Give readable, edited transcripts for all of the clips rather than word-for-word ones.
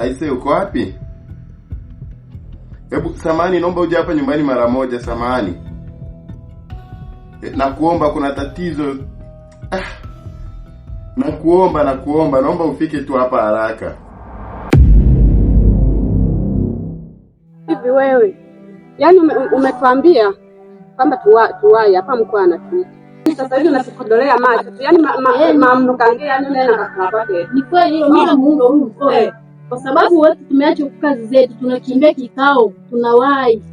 Aise, uko wapi? Hebu samahani, naomba uje hapa nyumbani mara moja, samahani. Nakuomba, kuna tatizo. Nakuomba, naomba ufike tu hapa haraka. Hivi wewe, yaani umetuambia kwamba tuwai hapa mkoani tu. Sasa hivi unatukodolea macho. Yaani mamnukangia nene na kakapake. Ni kweli hiyo mimi muundo huu mkoa. Kwa sababu wote tumeacha kazi zetu, tunakimbia kikao, tunawahi.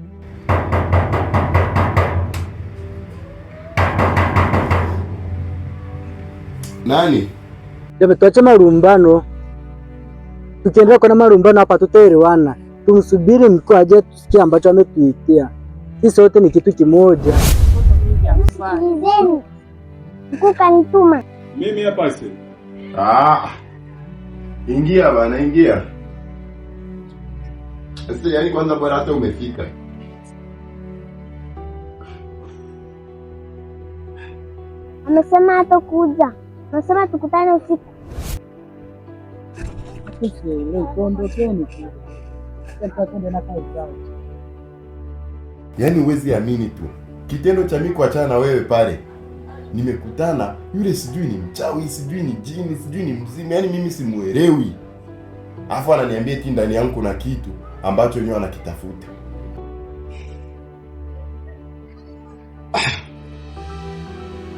Nani? Ndio tuache marumbano. Tukiendelea kwa marumbano hapa tutaelewana. Tumsubiri mkuu aje tusikie ambacho ametuitia. Sisi wote ni kitu kimoja. Mkuu kanituma. Mimi hapa sasa. Ingia bana, ingia. Sasa yani kwanza bora hata umefika. Amesema hata kuja. Anasema tukutane usiku. Yaani huwezi amini tu. Kitendo cha mimi kuachana na wewe pale. Nimekutana yule sijui ni mchawi, sijui ni jini, sijui ni mzimu, yaani mimi simuelewi. Alafu ananiambia eti ndani yangu kuna kitu ambacho yeye anakitafuta.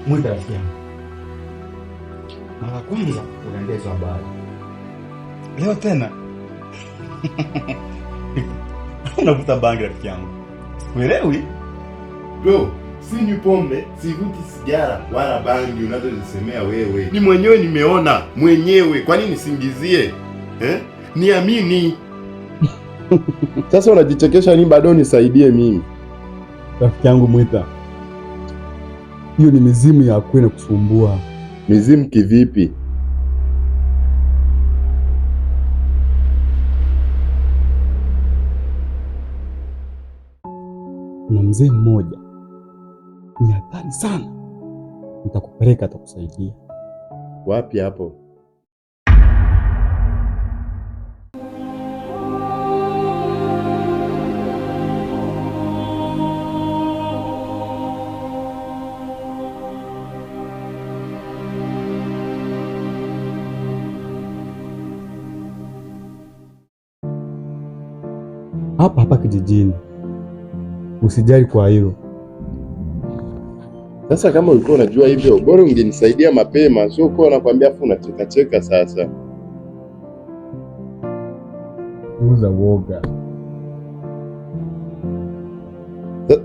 Mwita rafiki yangu. Mara kwanza unaendezwa habari. Leo tena. Unavuta bangi rafiki yangu. Sikuelewi. Bro, sinywi pombe, sivuti sigara wala bangi unazozisemea wewe. Ni mwenyewe nimeona, mwenyewe. Kwa nini nisingizie? Niamini. Sasa unajichekesha nini bado nisaidie mimi? Rafiki yangu Mwita. Hiyo ni mizimu ya kwenda kusumbua. Mizimu kivipi? Kuna mzee mmoja ni hatari sana, nitakupeleka atakusaidia. Wapi hapo? Hapa kijijini. Usijali kwa hilo. Sasa kama ulikuwa unajua hivyo, bora ungenisaidia mapema, sio uko unakwambia afu unacheka cheka sasa. Uza woga.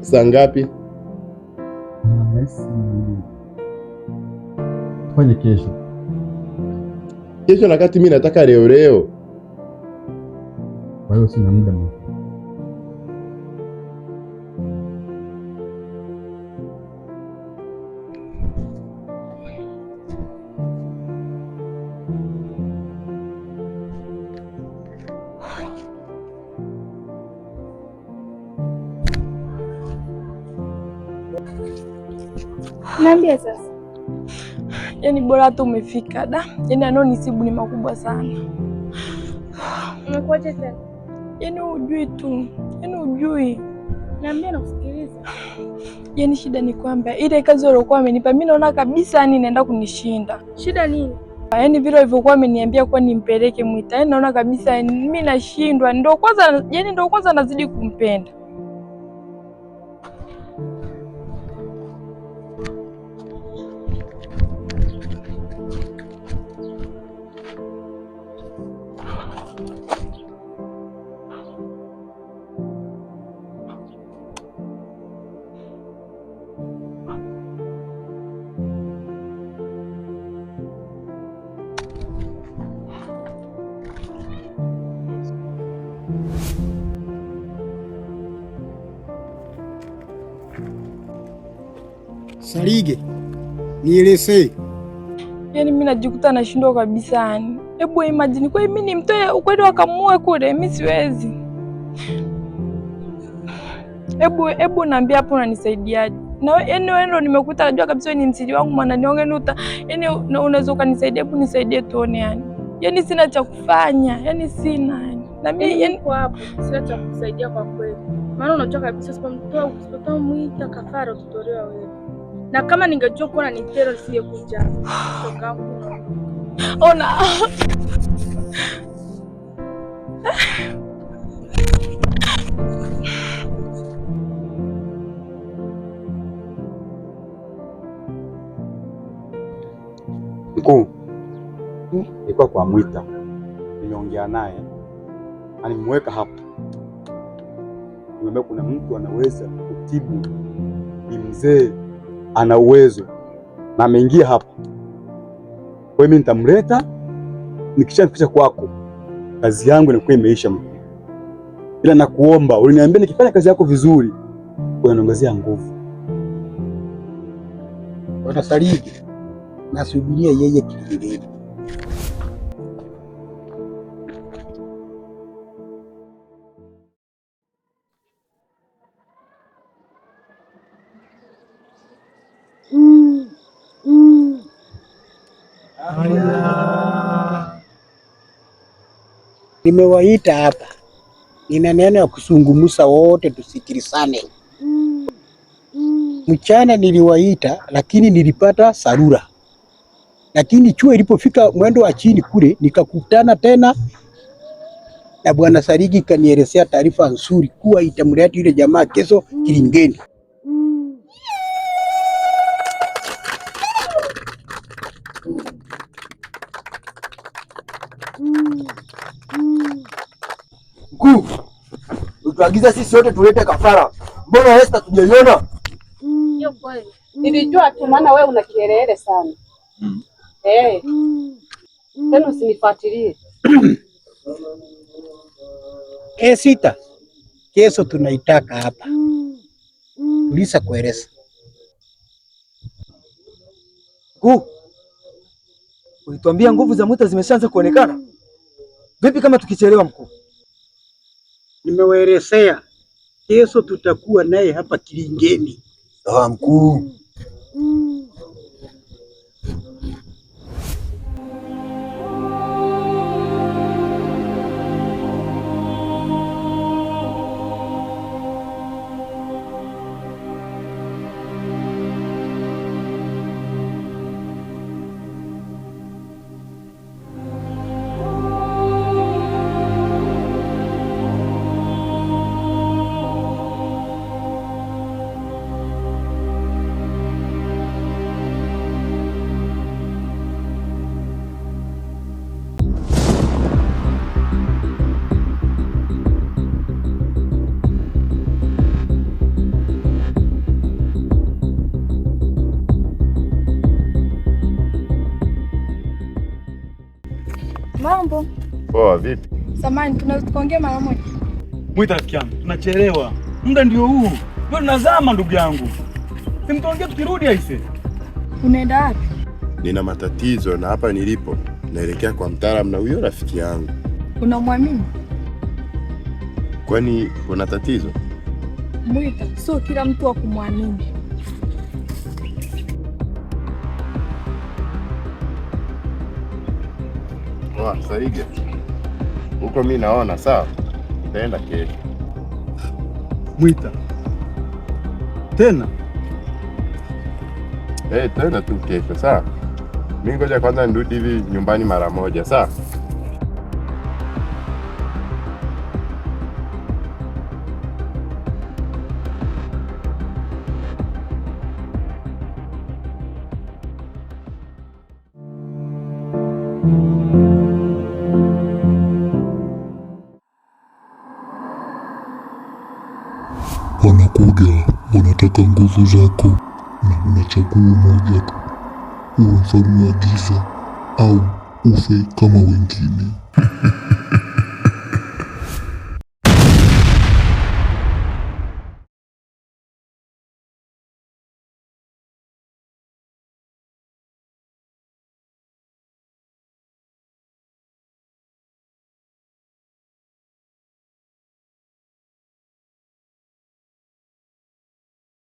Saa ngapi? Fanye kesho. Kesho na kati mimi nataka leo. Kwa hiyo sina muda mwingi. Niambie sasa. Yaani bora hata umefika da. Yaani anonisibu ni makubwa sana. Umekuaje tena? Yaani hujui tu. Yaani hujui. Niambie na kusikiliza. Yaani shida ni kwamba ile kazi waliokuwa wamenipa mimi naona kabisa yani inaenda kunishinda. Shida nini? Yaani vile walivyokuwa wameniambia kwa nimpeleke Mwita. Yaani naona kabisa mimi nashindwa. Ndio kwanza nazidi kumpenda. Sarige, nieleze. Yaani mimi najikuta nashindwa kabisa yani. Hebu imagine kwa mimi nimtoe ukweli wakamue kule, mimi siwezi. Hebu naambia hapo unanisaidiaje? Na yaani wewe ndio nimekuta najua kabisa wewe ni msiri wangu maana nionge nuta. Yaani unaweza ukanisaidia, hebu nisaidie tuone yani. Yaani sina cha kufanya, yaani sina yani. Na mimi yani kwa hapo sina cha kusaidia kwa kweli. Maana unajua kabisa usipotoa Mwita kafara utatolewa wewe. Na kama ningejua kuwa ni tero nisingekuja. Toka hapo. Ona. Mkuu, nilikuwa kwa Mwita, nimeongea naye, animweka hapa, nimeambia kuna mtu anaweza kutibu, ni mzee, ana uwezo na ameingia hapa. Kwa hiyo mimi nitamleta, nikishafikisha kwako kazi yangu inakuwa imeisha mkuu. Ila nakuomba uliniambia nikifanya kazi yako vizuri unaniongezea nguvu. Bwana Sarigi, nasubiria yeye kilingeni. Nimewaita hapa, nina neno ya kusungumusa wote tusikilizane. Mchana niliwaita lakini nilipata sarura, lakini chuo ilipofika mwendo wa chini kule nikakutana tena na Bwana Sarigi, kanielezea taarifa nzuri kuwa itamleta yule jamaa kesho kilingeni. Mkuu, utuagiza sisi wote tulete kafara. Mbona Esther tujaiona? Hiyo kweli. Nilijua tu maana wewe una kielele sana. Tena usinifuatilie. Sita. Kesho tunaitaka hapa. Ulisa kueleza. Mkuu, ulituambia nguvu za Mwita zimeshaanza kuonekana. Vipi kama tukichelewa mkuu? Nimewaelezea kesho tutakuwa naye hapa kilingeni. Sawa mkuu. Mambo. Poa, vipi? Samahani, tunaweza kuongea mara moja? Mwita rafiki yangu, tunachelewa. Muda ndio huu. Ndio tunazama ndugu yangu. Simtuongee tukirudi aise. Unaenda wapi? Nina matatizo na hapa nilipo naelekea kwa mtaalamu na huyo rafiki yangu. Unamwamini? Kwani kuna tatizo? Mwita, sio kila mtu wa kumwamini. Sarigi, huko mimi naona sawa, nitaenda kesho. Mwita tena? Tena tu kesho sawa. Mimi ngoja kwanza nirudi hivi nyumbani mara moja sawa. Wanakuja wanataka nguvu zako, na unachagua moja tu, uwe mfalme wa giza au ufe kama wengine.